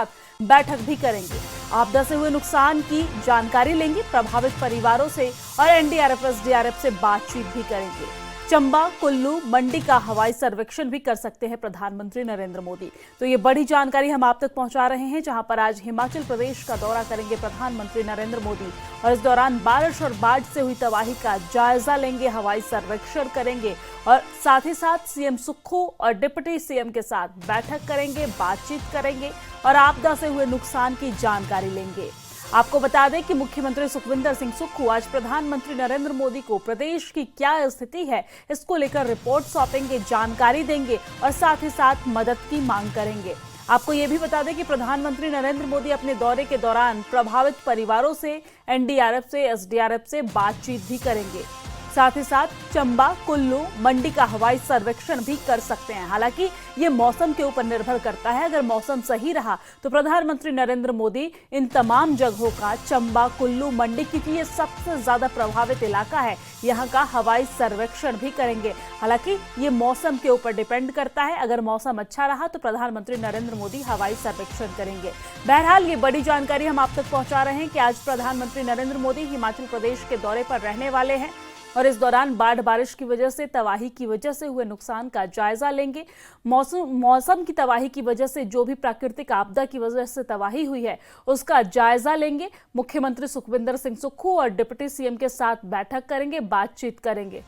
साथ बैठक भी करेंगे। आपदा से हुए नुकसान की जानकारी लेंगे, प्रभावित परिवारों से और एनडीआरएफ एसडीआरएफ से बातचीत भी करेंगे। चंबा, कुल्लू, मंडी का हवाई सर्वेक्षण भी कर सकते हैं प्रधानमंत्री नरेंद्र मोदी। तो ये बड़ी जानकारी हम आप तक पहुंचा रहे हैं, जहां पर आज हिमाचल प्रदेश का दौरा करेंगे प्रधानमंत्री नरेंद्र मोदी और इस दौरान बारिश और बाढ़ से हुई तबाही का जायजा लेंगे, हवाई सर्वेक्षण करेंगे और साथ ही साथ सीएम सुक्खू और डिप्टी सीएम के साथ बैठक करेंगे, बातचीत करेंगे और आपदा से हुए नुकसान की जानकारी लेंगे। आपको बता दें कि मुख्यमंत्री सुखविंदर सिंह सुक्खू आज प्रधानमंत्री नरेंद्र मोदी को प्रदेश की क्या स्थिति है इसको लेकर रिपोर्ट सौंपेंगे, जानकारी देंगे और साथ ही साथ मदद की मांग करेंगे। आपको ये भी बता दें कि प्रधानमंत्री नरेंद्र मोदी अपने दौरे के दौरान प्रभावित परिवारों से, एनडीआरएफ से, एसडीआरएफ से बातचीत भी करेंगे। साथ ही साथ चंबा, कुल्लू, मंडी का हवाई सर्वेक्षण भी कर सकते हैं। हालांकि ये मौसम के ऊपर निर्भर करता है। अगर मौसम सही रहा तो प्रधानमंत्री नरेंद्र मोदी इन तमाम जगहों का, चंबा, कुल्लू, मंडी, क्योंकि ये सबसे ज्यादा प्रभावित इलाका है, यहाँ का हवाई सर्वेक्षण भी करेंगे। हालांकि ये मौसम के ऊपर डिपेंड करता है। अगर मौसम अच्छा रहा तो प्रधानमंत्री नरेंद्र मोदी हवाई सर्वेक्षण करेंगे। बहरहाल ये बड़ी जानकारी हम आप तक पहुंचा रहे हैं कि आज प्रधानमंत्री नरेंद्र मोदी हिमाचल प्रदेश के दौरे पर रहने वाले हैं और इस दौरान बाढ़ बारिश की वजह से, तबाही की वजह से हुए नुकसान का जायजा लेंगे। मौसम की तबाही की वजह से, जो भी प्राकृतिक आपदा की वजह से तबाही हुई है उसका जायजा लेंगे। मुख्यमंत्री सुखविंदर सिंह सुक्खू और डिप्टी सीएम के साथ बैठक करेंगे, बातचीत करेंगे।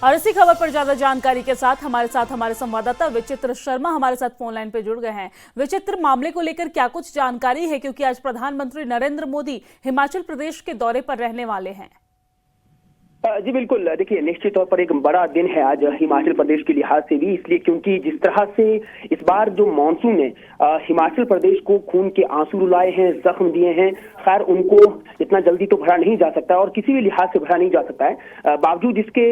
और इसी खबर पर ज्यादा जानकारी के साथ हमारे संवाददाता विचित्र शर्मा हमारे साथ फोन लाइन पे जुड़ गए हैं। विचित्र, मामले को लेकर क्या कुछ जानकारी है, क्योंकि आज प्रधानमंत्री नरेंद्र मोदी हिमाचल प्रदेश के दौरे पर रहने वाले हैं? जी बिल्कुल, देखिए निश्चित तौर पर एक बड़ा दिन है आज हिमाचल प्रदेश के लिहाज से भी, इसलिए क्योंकि जिस तरह से इस बार जो मानसून ने हिमाचल प्रदेश को खून के आंसू रुलाए हैं, जख्म दिए हैं, खैर उनको इतना जल्दी तो भरा नहीं जा सकता और किसी भी लिहाज से भरा नहीं जा सकता है। बावजूद इसके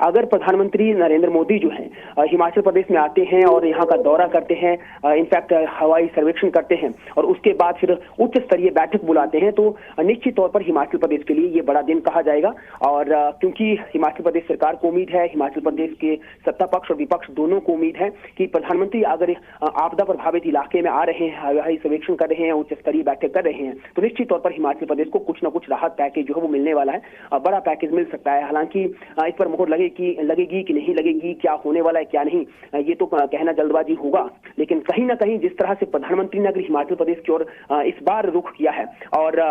अगर प्रधानमंत्री नरेंद्र मोदी जो है हिमाचल प्रदेश में आते हैं और यहाँ का दौरा करते हैं, इनफैक्ट हवाई सर्वेक्षण करते हैं और उसके बाद फिर उच्च स्तरीय बैठक बुलाते हैं, तो निश्चित तौर पर हिमाचल प्रदेश के लिए ये बड़ा दिन कहा जाएगा। और क्योंकि हिमाचल प्रदेश सरकार को उम्मीद है, हिमाचल प्रदेश के सत्ता पक्ष और विपक्ष दोनों को उम्मीद है कि प्रधानमंत्री अगर आपदा प्रभावित इलाके में आ रहे हैं, हवाई सर्वेक्षण कर रहे हैं, उच्च स्तरीय बैठक कर रहे हैं, तो निश्चित तौर पर हिमाचल प्रदेश को कुछ न कुछ राहत पैकेज जो है वो मिलने वाला है, बड़ा पैकेज मिल सकता है। हालांकि इस पर मोहर लगेगी कि नहीं लगेगी, क्या होने वाला है क्या नहीं, ये तो कहना जल्दबाजी होगा, लेकिन कहीं ना कहीं जिस तरह से प्रधानमंत्री ने अगर हिमाचल प्रदेश की ओर इस बार रुख किया है और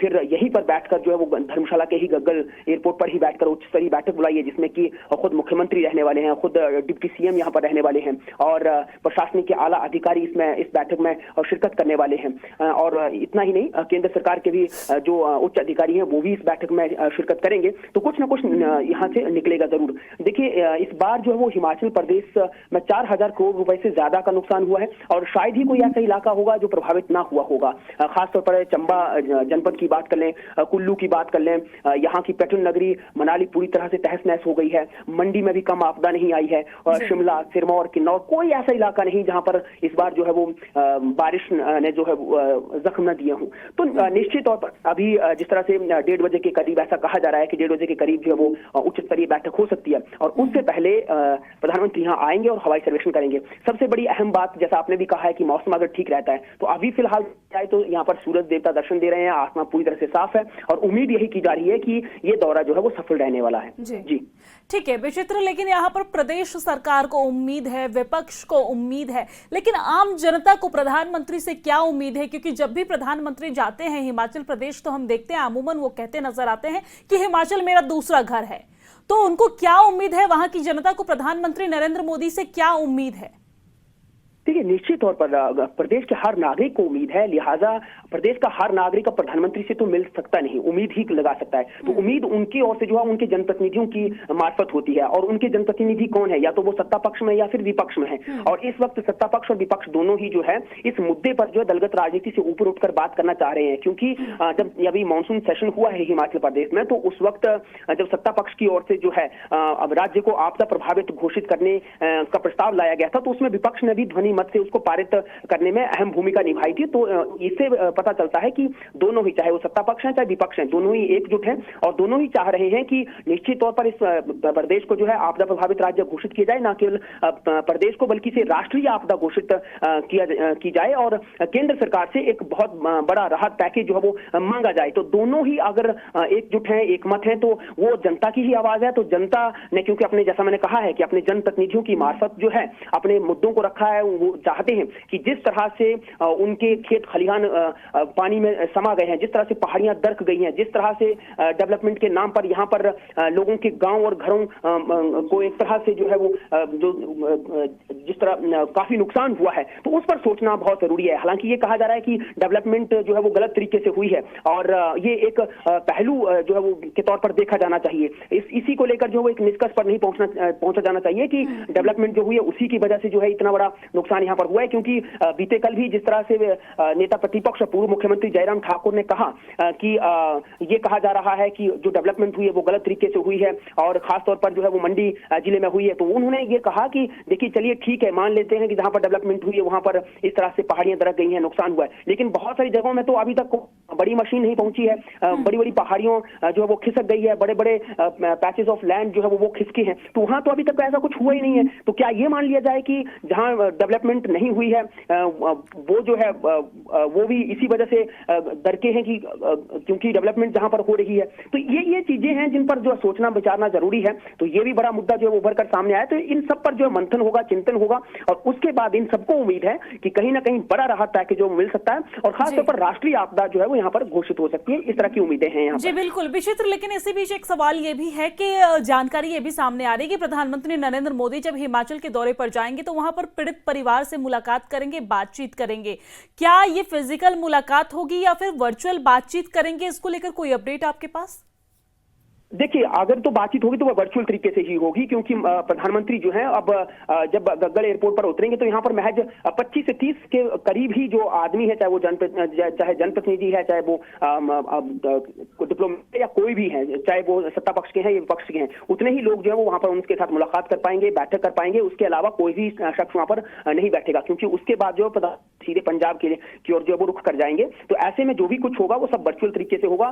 फिर यहीं पर बैठकर जो है वो धर्मशाला के ही गग्गल एयरपोर्ट पर ही बैठकर उच्च स्तरीय बैठक बुलाई है, जिसमें कि खुद मुख्यमंत्री रहने वाले हैं, खुद डिप्टी सीएम यहां पर रहने वाले हैं और प्रशासनिक के आला अधिकारी इस बैठक में शिरकत करने वाले हैं। और इतना ही नहीं, केंद्र सरकार के भी जो उच्च अधिकारी हैं वो भी इस बैठक में शिरकत करेंगे, तो कुछ ना कुछ यहां से निकलेगा जरूर। देखिए इस बार जो है वो हिमाचल प्रदेश में 4000 करोड़ रुपए से ज्यादा का नुकसान हुआ है और शायद ही कोई ऐसा इलाका होगा जो प्रभावित ना हुआ होगा। खासतौर पर चंबा जनपद की बात कर लें, कुल्लू की बात कर लें, यहाँ की पेट्रोल नगरी मनाली पूरी तरह से तहस नहस हो गई है। मंडी में भी कम आपदा नहीं आई है और शिमला, सिरमौर, किन्नौर, कोई ऐसा इलाका नहीं जहां पर इस बार जो है वो बारिश ने जो है जख्म न दिए हों। तो निश्चित तौर पर अभी जिस तरह से 1:30 बजे के करीब ऐसा कहा जा रहा है कि 1:30 बजे के करीब जो है वो उच्च स्तरीय बैठक हो सकती है और उससे पहले प्रधानमंत्री यहाँ आएंगे और हवाई सर्वेक्षण करेंगे। सबसे बड़ी अहम बात, जैसा आपने भी कहा है कि मौसम अगर ठीक रहता है तो अभी फिलहाल जाए तो यहाँ पर सूरज देवता दर्शन दे रहे हैं, आसमान पूरी तरह से साफ है और उम्मीद यही की जा रही है कि ये दौरा जो है वो सफल रहने वाला है। जी ठीक है विचित्र, लेकिन यहाँ पर प्रदेश सरकार को उम्मीद है, विपक्ष को उम्मीद है, लेकिन आम जनता को प्रधानमंत्री से क्या उम्मीद है? क्योंकि जब भी प्रधानमंत्री जाते हैं हिमाचल प्रदेश तो हम देखते हैं अमूमन वो कहते नजर आते हैं कि हिमाचल मेरा दूसरा घर है। तो उनको क्या उम्मीद है, वहां की जनता को प्रधानमंत्री नरेंद्र मोदी से क्या उम्मीद है? देखिए निश्चित तौर पर प्रदेश के हर नागरिक को उम्मीद है, लिहाजा प्रदेश का हर नागरिक प्रधानमंत्री से तो मिल सकता नहीं, उम्मीद ही लगा सकता है। तो उम्मीद उनकी ओर से जो है उनके जनप्रतिनिधियों की मार्फत होती है और उनके जनप्रतिनिधि कौन है, या तो वो सत्ता पक्ष में या फिर विपक्ष में है। और इस वक्त सत्ता पक्ष और विपक्ष दोनों ही जो है इस मुद्दे पर जो है दलगत राजनीति से ऊपर उठकर बात करना चाह रहे हैं, क्योंकि जब अभी मानसून सेशन हुआ है हिमाचल प्रदेश में, तो उस वक्त जब सत्ता पक्ष की ओर से जो है अब राज्य को आपदा प्रभावित घोषित करने का प्रस्ताव लाया गया था, तो उसमें विपक्ष ने भी ध्वनि मत से उसको पारित करने में अहम भूमिका निभाई थी। तो इससे पता चलता है कि दोनों ही, चाहे वो सत्ता पक्ष हैं चाहे विपक्ष हैं, दोनों ही एकजुट हैं और दोनों ही चाह रहे हैं कि निश्चित तौर पर इस प्रदेश को जो है आपदा प्रभावित राज्य घोषित किया जाए, न केवल प्रदेश को बल्कि इसे राष्ट्रीय आपदा घोषित की जाए और केंद्र सरकार से एक बहुत बड़ा राहत पैकेज जो है वो मांगा जाए। तो दोनों ही अगर एकजुट हैं, एकमत हैं, तो वो जनता की ही आवाज है। तो जनता ने, क्योंकि अपने, जैसा मैंने कहा है कि अपने जनप्रतिनिधियों की मार्फत जो है अपने मुद्दों को रखा है, वो चाहते हैं कि जिस तरह से उनके खेत खलिहान पानी में समा गए हैं, जिस तरह से पहाड़ियां दरक गई हैं, जिस तरह से डेवलपमेंट के नाम पर यहाँ पर लोगों के गांव और घरों को एक तरह से जो है वो जिस तरह काफी नुकसान हुआ है, तो उस पर सोचना बहुत जरूरी है। हालांकि ये कहा जा रहा है कि डेवलपमेंट जो है वो गलत तरीके से हुई है और ये एक पहलू जो है वो के तौर पर देखा जाना चाहिए। इसी को लेकर जो है वो एक निष्कर्ष पर नहीं पहुंचा जाना चाहिए कि डेवलपमेंट जो हुई है उसी की वजह से जो है इतना बड़ा नुकसान यहाँ पर हुआ है। क्योंकि बीते कल भी जिस तरह से नेता प्रतिपक्ष पूर्व मुख्यमंत्री जयराम ठाकुर ने कहा कि ये कहा जा रहा है कि जो डेवलपमेंट हुई है वो गलत तरीके से हुई है और खासतौर पर जो है वो मंडी जिले में हुई है। तो उन्होंने ये कहा कि देखिए चलिए ठीक है, मान लेते हैं कि जहां पर डेवलपमेंट हुई है वहां पर इस तरह से पहाड़ियां दरक गई हैं, नुकसान हुआ है, लेकिन बहुत सारी जगहों में तो अभी तक बड़ी मशीन नहीं पहुंची है, बड़ी बड़ी पहाड़ियों जो है वो खिसक गई है, बड़े बड़े पैचेस ऑफ लैंड जो है वो खिसके हैं, तो वहां तो अभी तक ऐसा कुछ हुआ ही नहीं है। तो क्या ये मान लिया जाए कि जहां डेवलपमेंट नहीं हुई है वो जो है वो भी इसी वजह से दरके हैं कि क्योंकि डेवलपमेंट जहां पर हो रही है? तो ये चीजें हैं जिन पर जो सोचना विचारना जरूरी है। तो ये भी बड़ा मुद्दा जो है उभर कर सामने आया। तो इन सब पर जो है मंथन होगा, चिंतन होगा और उसके बाद इन सबको उम्मीद है कि कहीं ना कहीं बड़ा राहत पैकेज जो मिल सकता है और खासतौर पर राष्ट्रीय आपदा जो है वो यहाँ पर घोषित हो सकती है। इस तरह की उम्मीदें हैं यहाँ जी बिल्कुल विचित्र। लेकिन इसी बीच एक सवाल ये भी है कि जानकारी ये भी सामने आ रही है कि प्रधानमंत्री नरेंद्र मोदी जब हिमाचल के दौरे पर जाएंगे तो वहां पर पीड़ित परिवार से मुलाकात करेंगे, बातचीत करेंगे। क्या ये फिजिकल मुलाकात होगी या फिर वर्चुअल बातचीत करेंगे? इसको लेकर कोई अपडेट आपके पास? देखिए, अगर तो बातचीत होगी तो वह वर्चुअल तरीके से ही होगी क्योंकि प्रधानमंत्री जो है अब जब गग्गल एयरपोर्ट पर उतरेंगे तो यहाँ पर महज 25 से 30 के करीब ही जो आदमी है, चाहे वो जनप्रतिनिधि है, चाहे वो डिप्लोमेट या कोई भी है, चाहे वो सत्ता पक्ष के हैं या विपक्ष के हैं, उतने ही लोग जो है वो वहां पर उनके साथ मुलाकात कर पाएंगे, बैठक कर पाएंगे। उसके अलावा कोई भी शख्स वहां पर नहीं बैठेगा क्योंकि उसके बाद जो सीधे पंजाब की ओर जो है वो रुख कर जाएंगे। तो ऐसे में जो भी कुछ होगा वो सब वर्चुअल तरीके से होगा।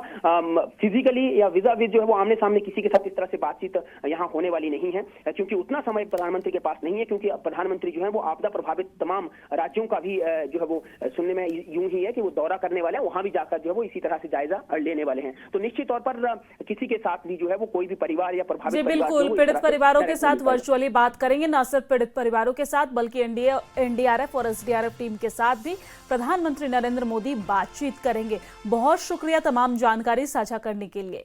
फिजिकली या विजा विज जो है वो आमने सामने किसी के साथ इस तरह से बातचीत यहाँ होने वाली नहीं है क्योंकि उतना समय प्रधानमंत्री के पास नहीं है। क्योंकि प्रधानमंत्री जो है वो आपदा प्रभावित तमाम राज्यों का भी जो है वो सुनने में यूं ही है कि वो दौरा करने वाले हैं, वहां भी जाकर जो है वो इसी तरह से जायजा लेने वाले हैं। तो निश्चित तौर पर किसी के साथ भी जो है वो कोई भी परिवार या प्रभावित बिल्कुल पीड़ित परिवारों के साथ वर्चुअली बात करेंगे। न सिर्फ पीड़ित परिवारों के साथ बल्कि एनडीआरएफ और एसडीआरएफ टीम के साथ भी प्रधानमंत्री नरेंद्र मोदी बातचीत करेंगे। बहुत शुक्रिया तमाम जानकारी साझा करने के लिए।